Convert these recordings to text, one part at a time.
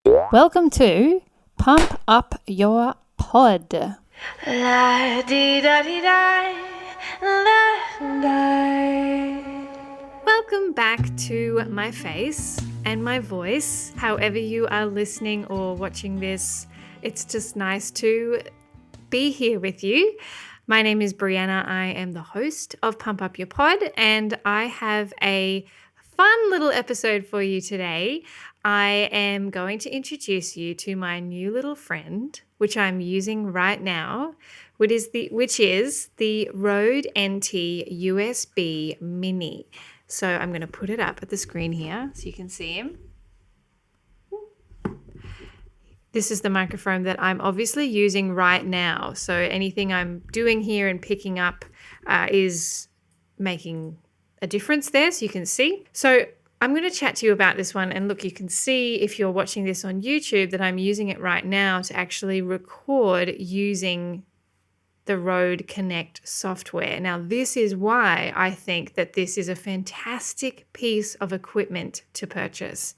Welcome to Pump Up Your Pod. La dee da dee da, la da. Welcome back to my face and my voice. However you are listening or watching this, it's just nice to be here with you. My name is Brianna. I am the host of Pump Up Your Pod, and I have a fun little episode for you today. I am going to introduce you to my new little friend, which I'm using right now, which is the Rode NT USB Mini. So I'm going to put it up at the screen here so you can see him. This is the microphone that I'm obviously using right now. So anything I'm doing here and picking up is making a difference there, so you can see. So I'm going to chat to you about this one, and look, you can see if you're watching this on YouTube that I'm using it right now to actually record using the Rode Connect software. Now, this is why I think that this is a fantastic piece of equipment to purchase.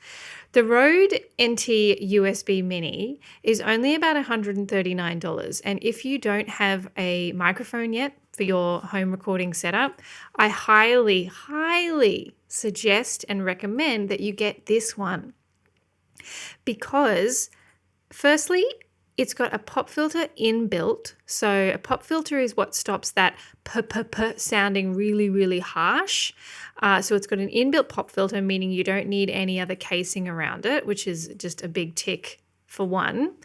The Rode NT USB Mini is only about $139, and if you don't have a microphone yet for your home recording setup, I highly suggest and recommend that you get this one, because firstly, it's got a pop filter inbuilt. So a pop filter is what stops that p sounding really harsh. So it's got an inbuilt pop filter, meaning you don't need any other casing around it, which is just a big tick for one.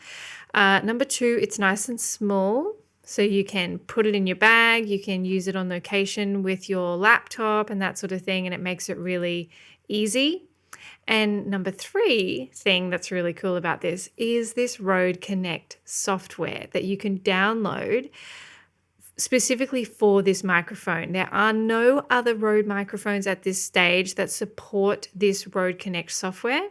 Number two, it's nice and small. So you can put it in your bag, you can use it on location with your laptop and that sort of thing, and it makes it really easy. And number three thing that's really cool about this is this Rode Connect software that you can download specifically for this microphone. There are no other Rode microphones at this stage that support this Rode Connect software,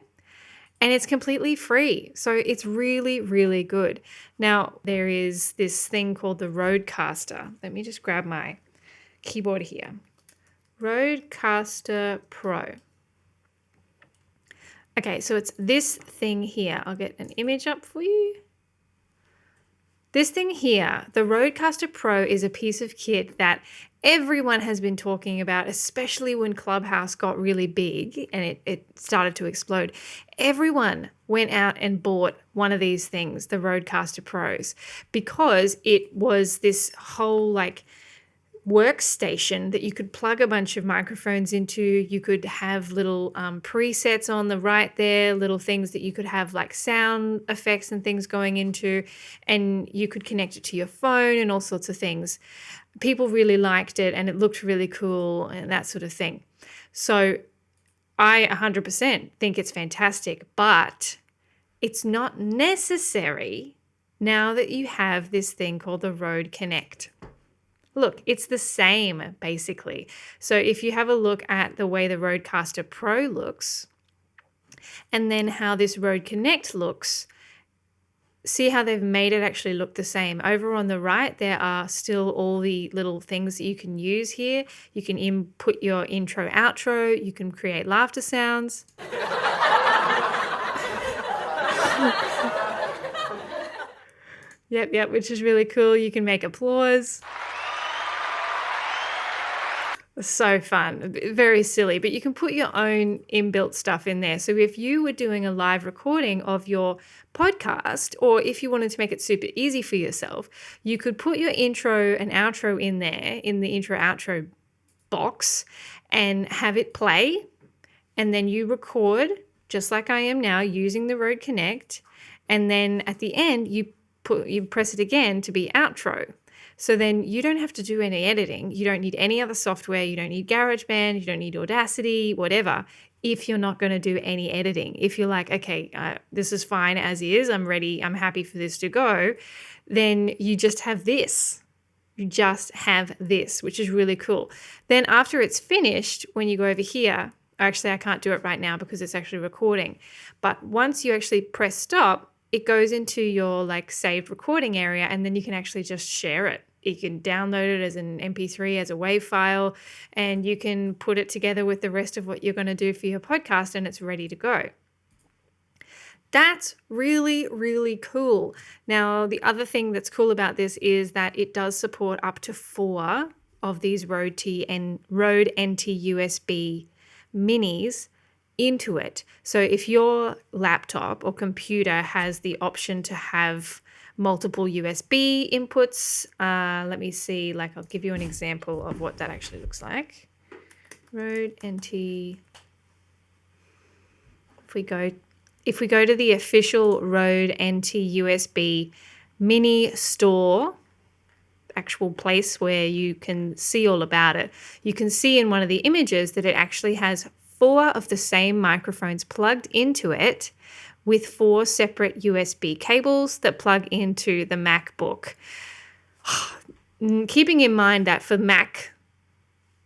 and it's completely free. So it's really good. Now, there is this thing called the Rodecaster. Let me just grab my keyboard here. Rodecaster Pro. Okay, so it's this thing here. I'll get an image up for you. This thing here, the Rodecaster Pro, is a piece of kit that everyone has been talking about, especially when Clubhouse got really big and it started to explode. Everyone went out and bought one of these things, the Rodecaster Pros, because it was this whole workstation that you could plug a bunch of microphones into. You could have little presets on the right there, little things that you could have like sound effects and things going into, and you could connect it to your phone and all sorts of things. People really liked it and it looked really cool and that sort of thing. So I 100% think it's fantastic, but it's not necessary now that you have this thing called the Rode Connect. Look, it's the same basically. So if you have a look at the way the Rodecaster Pro looks and then how this Rode Connect looks, see how they've made it actually look the same. Over on the right, there are still all the little things that you can use here. You can input your intro, outro. You can create laughter sounds. Yep, which is really cool. You can make applause. So fun, very silly, but you can put your own inbuilt stuff in there. So if you were doing a live recording of your podcast, or if you wanted to make it super easy for yourself, you could put your intro and outro in there, in the intro outro box, and have it play. And then you record, just like I am now, using the Rode Connect. And then at the end, you press it again to be outro. So then you don't have to do any editing. You don't need any other software. You don't need GarageBand. You don't need Audacity, whatever, if you're not going to do any editing. If you're like, okay, this is fine as is, I'm ready, I'm happy for this to go, then you just have this. You just have this, which is really cool. Then after it's finished, when you go over here, actually I can't do it right now because it's actually recording. But once you actually press stop, it goes into your saved recording area, and then you can actually just share it. You can download it as an MP3, as a WAV file, and you can put it together with the rest of what you're going to do for your podcast, and it's ready to go. That's really, really cool. Now, the other thing that's cool about this is that it does support up to 4 of these Rode NT USB minis into it. So if your laptop or computer has the option to have multiple USB inputs, let me see, like I'll give you an example of what that actually looks like. Rode NT. If we go to the official Rode NT USB mini store, actual place where you can see all about it, you can see in one of the images that it actually has 4 of the same microphones plugged into it with 4 separate USB cables that plug into the MacBook. Keeping in mind that for Mac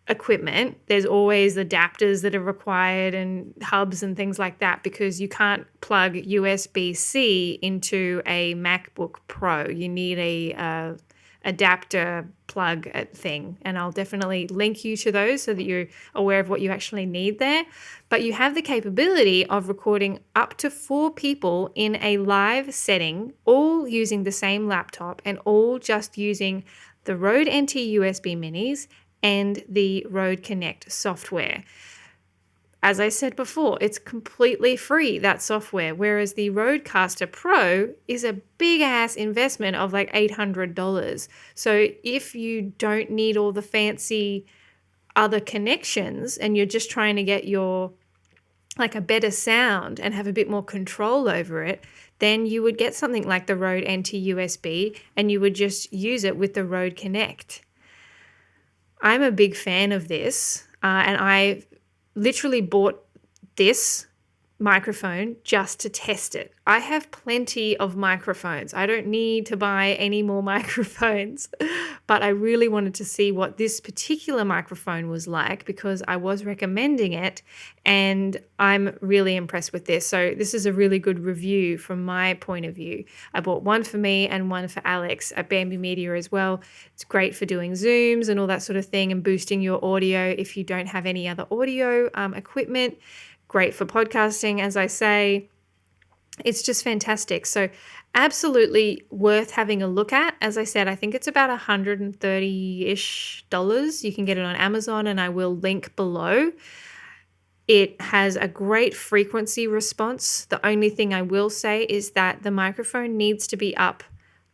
equipment, there's always adapters that are required and hubs and things like that, because you can't plug USB-C into a MacBook Pro. You need a adapter plug thing, and I'll definitely link you to those so that you're aware of what you actually need there. But you have the capability of recording up to 4 people in a live setting, all using the same laptop and all just using the Rode NT USB minis and the Rode Connect software. As I said before, it's completely free, that software, whereas the Rodecaster Pro is a big-ass investment of like $800. So if you don't need all the fancy other connections and you're just trying to get your like a better sound and have a bit more control over it, then you would get something like the Rode NT USB and you would just use it with the Rode Connect. I'm a big fan of this, and I literally bought this microphone just to test it. I have plenty of microphones. I don't need to buy any more microphones, but I really wanted to see what this particular microphone was like because I was recommending it, and I'm really impressed with this. So this is a really good review from my point of view. I bought one for me and one for Alex at Bambi Media as well. It's great for doing Zooms and all that sort of thing and boosting your audio if you don't have any other audio equipment. Great for podcasting, as I say. It's just fantastic. So absolutely worth having a look at. As I said, I think it's about $130-ish. You can get it on Amazon, and I will link below. It has a great frequency response. The only thing I will say is that the microphone needs to be up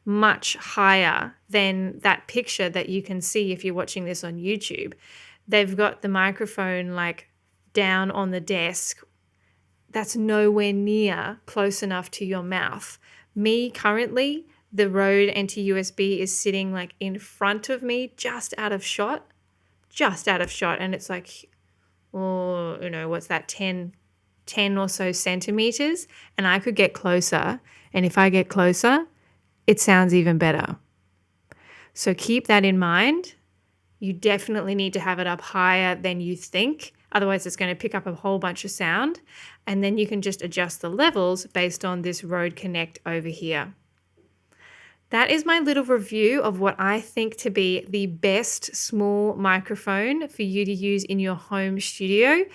much higher than that picture that you can see if you're watching this on YouTube. They've got the microphone like down on the desk. That's nowhere near close enough to your mouth. Me currently, the Rode NT USB is sitting like in front of me, just out of shot, and it's like, what's that, 10 or so centimeters, and I could get closer, and if I get closer, it sounds even better. So keep that in mind. You definitely need to have it up higher than you think. Otherwise, it's going to pick up a whole bunch of sound. And then you can just adjust the levels based on this Rode Connect over here. That is my little review of what I think to be the best small microphone for you to use in your home studio.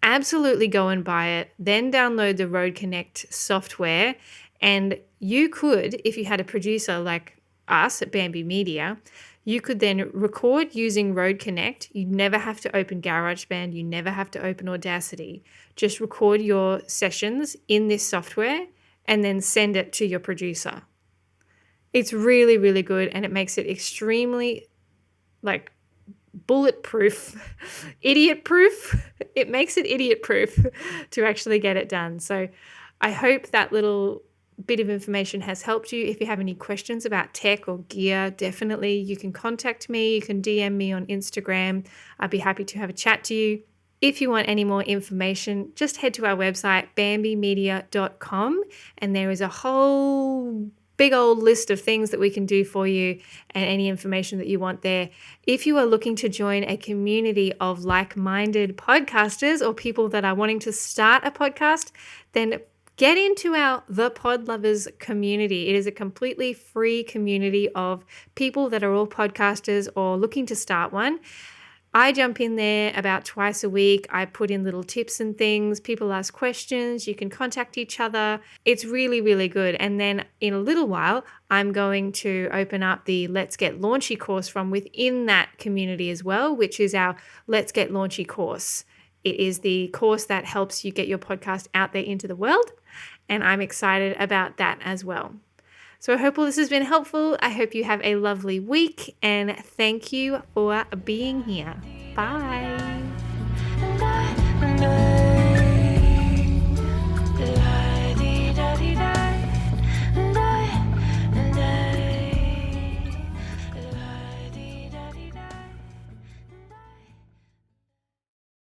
Absolutely go and buy it. Then download the Rode Connect software. And you could, if you had a producer like us at Bambi Media, you could then record using Rode Connect. You never have to open GarageBand. You never have to open Audacity. Just record your sessions in this software and then send it to your producer. It's really, really good, and it makes it extremely like bulletproof, idiot-proof. It makes it idiot-proof to actually get it done. So I hope that little bit of information has helped you. If you have any questions about tech or gear, definitely you can contact me. You can DM me on Instagram. I'd be happy to have a chat to you. If you want any more information, just head to our website, bambimedia.com, and there is a whole big old list of things that we can do for you and any information that you want there. If you are looking to join a community of like-minded podcasters or people that are wanting to start a podcast, then get into our The Pod Lovers community. It is a completely free community of people that are all podcasters or looking to start one. I jump in there about twice a week. I put in little tips and things. People ask questions. You can contact each other. It's really, really good. And then in a little while, I'm going to open up the Let's Get Launchy course from within that community as well, which is our Let's Get Launchy course. It is the course that helps you get your podcast out there into the world. And I'm excited about that as well. So I hope all this has been helpful. I hope you have a lovely week, and thank you for being here. Bye.